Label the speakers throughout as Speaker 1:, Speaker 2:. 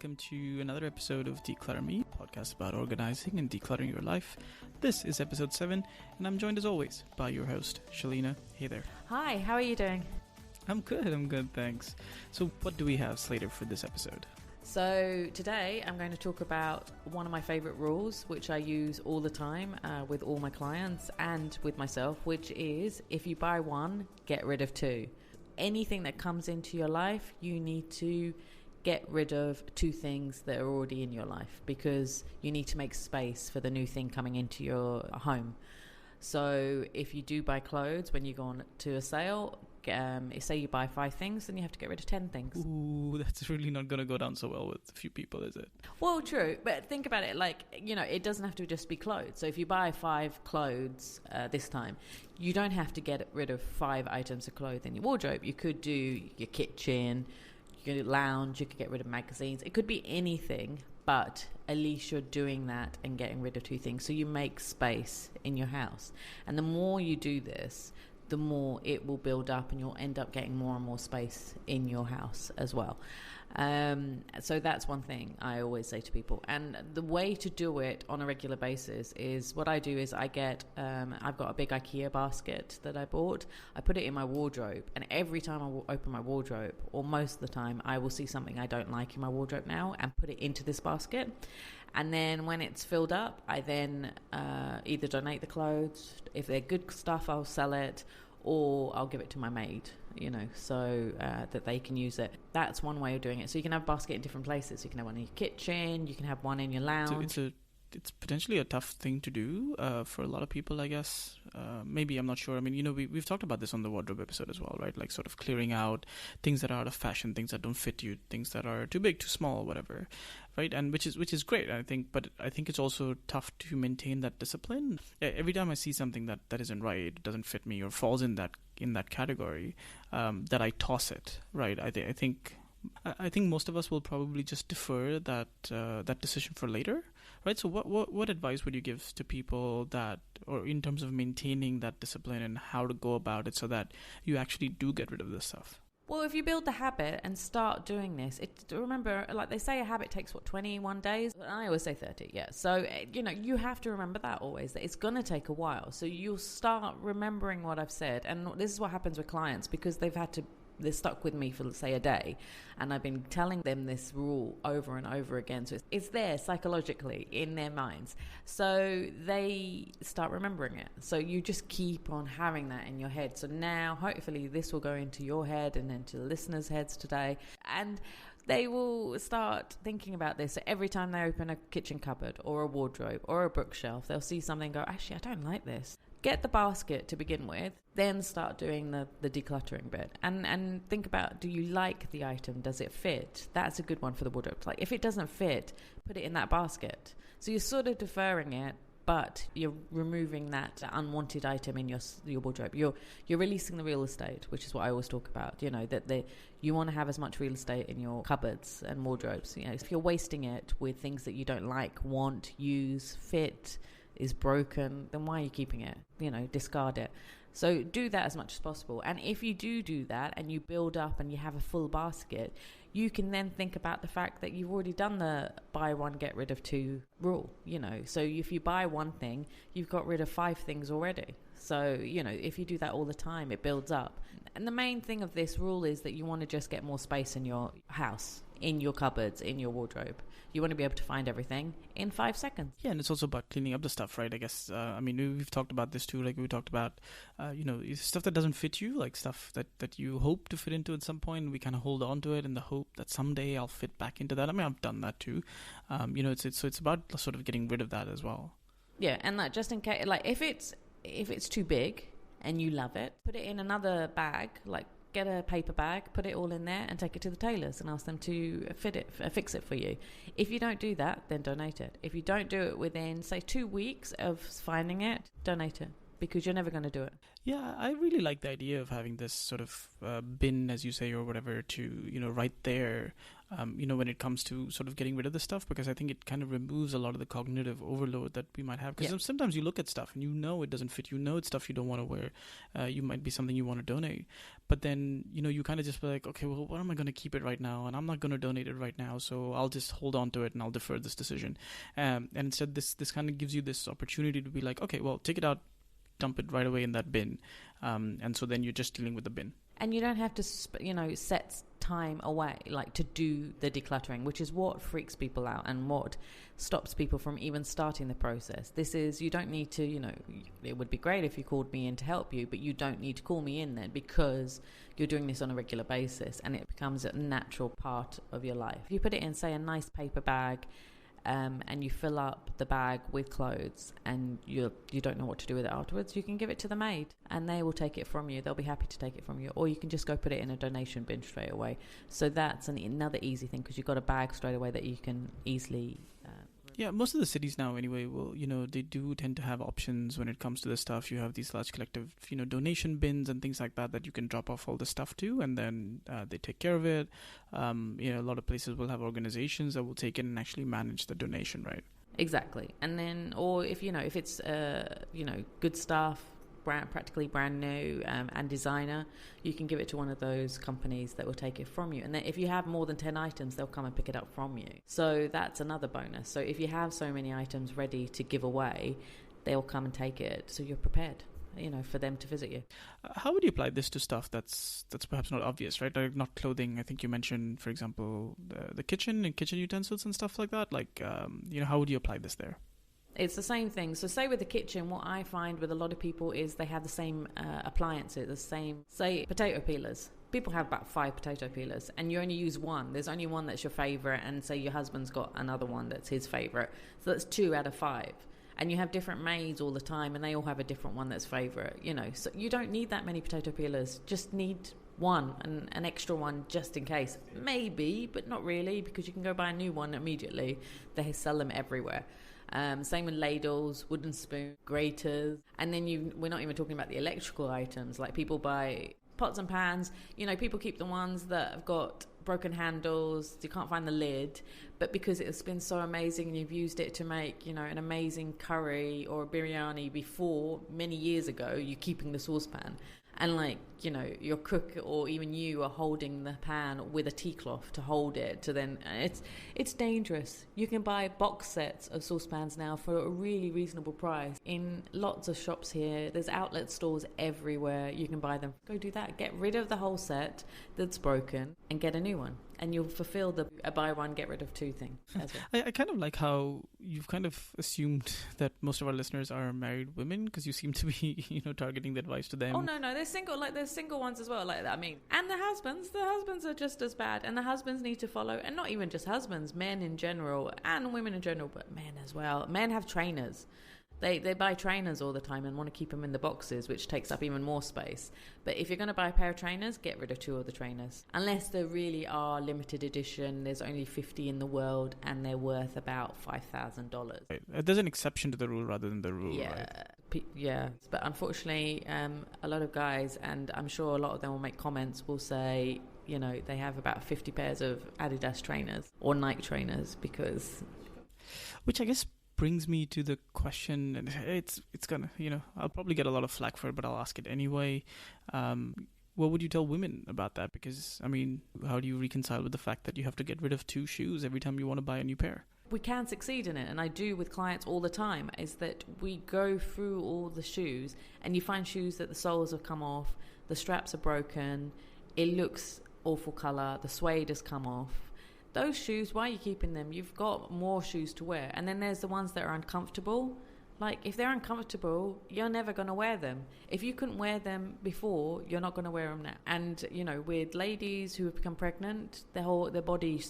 Speaker 1: welcome to another episode of Declutter Me, podcast about organizing and decluttering your life. This is episode 7, and I'm joined as always by your host, Shelina. Hey there.
Speaker 2: Hi, how are you doing?
Speaker 1: I'm good, thanks. So what do we have slated for this episode?
Speaker 2: So today I'm going to talk about one of my favorite rules, which I use all the time with all my clients and with myself, which is if you buy one, get rid of two. Anything that comes into your life, you need to get rid of two things that are already in your life because you need to make space for the new thing coming into your home. So if you do buy clothes when you go on to a sale, say you buy 5 things, then you have to get rid of 10 things.
Speaker 1: Ooh, that's really not going to go down so well with a few people, is it?
Speaker 2: Well, true, but think about it it doesn't have to just be clothes. So if you buy 5 clothes this time, you don't have to get rid of 5 items of clothes in your wardrobe. You could do your kitchen, you could lounge, you could get rid of magazines. It could be anything, but at least you're doing that and getting rid of 2 things. So you make space in your house. And the more you do this, the more it will build up and you'll end up getting more and more space in your house as well. So that's one thing I always say to people. And the way to do it on a regular basis is what I do is I've got a big IKEA basket that I bought. I put it in my wardrobe, and every time I open my wardrobe, or most of the time, I will see something I don't like in my wardrobe now and put it into this basket. And then when it's filled up, I then either donate the clothes. If they're good stuff, I'll sell it, or I'll give it to my maid, so that they can use it. That's one way of doing it. So you can have a basket in different places. You can have one in your kitchen, you can have one in your lounge.
Speaker 1: So it's potentially a tough thing to do for a lot of people, I guess. Maybe, I'm not sure. I mean, we've talked about this on the wardrobe episode as well, right? Like sort of clearing out things that are out of fashion, things that don't fit you, things that are too big, too small, whatever, right? And which is great, I think. But I think it's also tough to maintain that discipline. Every time I see something that isn't right, doesn't fit me, or falls in that category, that I toss it, right? I think most of us will probably just defer that decision for later, right? So what advice would you give to people that, or in terms of maintaining that discipline and how to go about it so that you actually do get rid of this stuff?
Speaker 2: Well, if you build the habit and start doing this, remember, like they say, a habit takes 21 days? I always say 30, yeah. So, you have to remember that always, that it's going to take a while. So you'll start remembering what I've said. And this is what happens with clients because they're stuck with me for, say, a day, and I've been telling them this rule over and over again, so it's there psychologically in their minds, so they start remembering it. So you just keep on having that in your head. So now hopefully this will go into your head and into the listeners' heads today, and they will start thinking about this. So every time they open a kitchen cupboard or a wardrobe or a bookshelf, they'll see something and go, actually, I don't like this. Get the basket to begin with, then start doing the decluttering bit. And think about, do you like the item? Does it fit? That's a good one for the wardrobe. Like, if it doesn't fit, put it in that basket. So you're sort of deferring it, but you're removing that unwanted item in your wardrobe. You're releasing the real estate, which is what I always talk about. That you want to have as much real estate in your cupboards and wardrobes. If you're wasting it with things that you don't like, want, use, fit, is broken, then why are you keeping it? Discard it. So do that as much as possible. And if you do that and you build up and you have a full basket, you can then think about the fact that you've already done the buy one, get rid of 2 rule. So if you buy one thing, you've got rid of 5 things already. So, if you do that all the time, it builds up. And the main thing of this rule is that you want to just get more space in your house, in your cupboards, in your wardrobe. You want to be able to find everything in 5 seconds.
Speaker 1: Yeah, and it's also about cleaning up the stuff, right? I guess, we've talked about this too. Like we talked about, stuff that doesn't fit you, like stuff that you hope to fit into at some point. We kind of hold on to it in the hope that someday I'll fit back into that. I mean, I've done that too. It's about sort of getting rid of that as well.
Speaker 2: Yeah, and that just in case, like if it's too big and you love it, put it in another bag, like get a paper bag, put it all in there and take it to the tailors and ask them to fix it for you. If you don't do that, then donate it. If you don't do it within, say, 2 weeks of finding it, donate it. Because you're never going to do it.
Speaker 1: Yeah, I really like the idea of having this sort of bin, as you say, or whatever, to, right there, when it comes to sort of getting rid of the stuff, because I think it kind of removes a lot of the cognitive overload that we might have. Because sometimes you look at stuff and it doesn't fit. It's stuff you don't want to wear. You might be something you want to donate, but then you kind of just be like, okay, well, what am I going to keep it right now? And I'm not going to donate it right now, so I'll just hold on to it and I'll defer this decision. And instead, this kind of gives you this opportunity to be like, okay, well, take it out, dump it right away in that bin, and so then you're just dealing with the bin.
Speaker 2: And you don't have to, set time away, like to do the decluttering, which is what freaks people out and what stops people from even starting the process. You don't need to, it would be great if you called me in to help you, but you don't need to call me in then, because you're doing this on a regular basis and it becomes a natural part of your life. If you put it in, say, a nice paper bag, and you fill up the bag with clothes and you don't know what to do with it afterwards, you can give it to the maid and they will take it from you. They'll be happy to take it from you, or you can just go put it in a donation bin straight away. So that's another easy thing, because you've got a bag straight away that you can easily
Speaker 1: most of the cities now anyway will they do tend to have options when it comes to the stuff. You have these large collective donation bins and things like that you can drop off all the stuff to, and then they take care of it. A lot of places will have organizations that will take it and actually manage the donation, right?
Speaker 2: Exactly. And then, or if it's good stuff, practically brand new and designer, you can give it to one of those companies that will take it from you. And then if you have more than 10 items, they'll come and pick it up from you. So that's another bonus. So if you have so many items ready to give away, they'll come and take it, so you're prepared for them to visit you.
Speaker 1: How would you apply this to stuff that's perhaps not obvious, right? Like not clothing. I think you mentioned, for example, the kitchen and kitchen utensils and stuff like that. Like how would you apply this there?
Speaker 2: It's the same thing. So say with the kitchen, what I find with a lot of people is they have the same appliances, the same, say, potato peelers. People have about 5 potato peelers and you only use one. There's only one that's your favourite, and say your husband's got another one that's his favourite. So that's 2 out of 5. And you have different maids all the time and they all have a different one that's favourite, So you don't need that many potato peelers. Just need one, and an extra one just in case. Maybe, but not really, because you can go buy a new one immediately. They sell them everywhere. Same with ladles, wooden spoon, graters. And then we're not even talking about the electrical items. Like people buy pots and pans. People keep the ones that have got broken handles. You can't find the lid. But because it's been so amazing and you've used it to make, an amazing curry or a biryani before, many years ago, you're keeping the saucepan. And your cook or even you are holding the pan with a tea cloth to hold it, to then it's dangerous. You can buy box sets of saucepans now for a really reasonable price in lots of shops here. There's outlet stores everywhere. You can buy them. Go do that. Get rid of the whole set that's broken and get a new one. And you'll fulfill the buy one, get rid of 2 thing as well.
Speaker 1: I kind of like how you've kind of assumed that most of our listeners are married women, because you seem to be, targeting the advice to them.
Speaker 2: Oh, no, there's single ones as well. And the husbands are just as bad. And the husbands need to follow, and not even just husbands, men in general and women in general, but men as well. Men have trainers. They buy trainers all the time and want to keep them in the boxes, which takes up even more space. But if you're going to buy a pair of trainers, get rid of 2 of the trainers. Unless they really are limited edition, there's only 50 in the world and they're worth about $5,000.
Speaker 1: Right. There's an exception to the rule rather than the rule, right?
Speaker 2: Yeah. But unfortunately, a lot of guys, and I'm sure a lot of them will make comments, will say, they have about 50 pairs of Adidas trainers or Nike trainers because...
Speaker 1: Which I guess brings me to the question, and it's gonna, I'll probably get a lot of flack for it, but I'll ask it anyway. What would you tell women about that? Because, how do you reconcile with the fact that you have to get rid of 2 shoes every time you want to buy a new pair?
Speaker 2: We can succeed in it, and I do with clients all the time, is that we go through all the shoes and you find shoes that the soles have come off, the straps are broken, it looks awful colour, the suede has come off. Those shoes, why are you keeping them? You've got more shoes to wear. And then there's the ones that are uncomfortable. Like, if they're uncomfortable, you're never going to wear them. If you couldn't wear them before, you're not going to wear them now. And, with ladies who have become pregnant, their body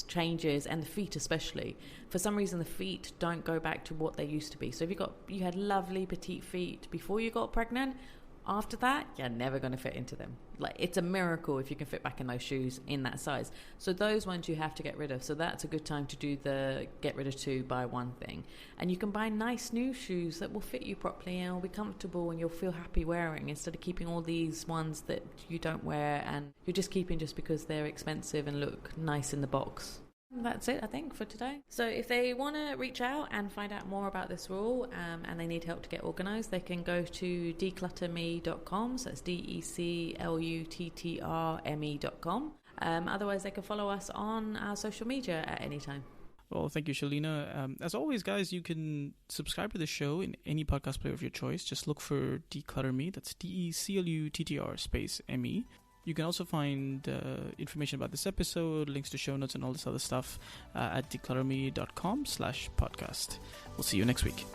Speaker 2: changes, and the feet especially. For some reason, the feet don't go back to what they used to be. So if you had lovely petite feet before you got pregnant, After that, you're never going to fit into them. Like, it's a miracle if you can fit back in those shoes in that size. So those ones you have to get rid of. So that's a good time to do the get rid of 2 buy 1 thing. And you can buy nice new shoes that will fit you properly and will be comfortable and you'll feel happy wearing, instead of keeping all these ones that you don't wear and you're just keeping just because they're expensive and look nice in the box. That's it, I think, for today. So if they want to reach out and find out more about this rule and they need help to get organised, they can go to declutterme.com. So it's declutterme.com. Otherwise, they can follow us on our social media at any time.
Speaker 1: Well, thank you, Shelina. As always, guys, you can subscribe to the show in any podcast player of your choice. Just look for Declutter Me. That's DECLUTTR space ME. You can also find information about this episode, links to show notes and all this other stuff at declutterme.com/podcast. We'll see you next week.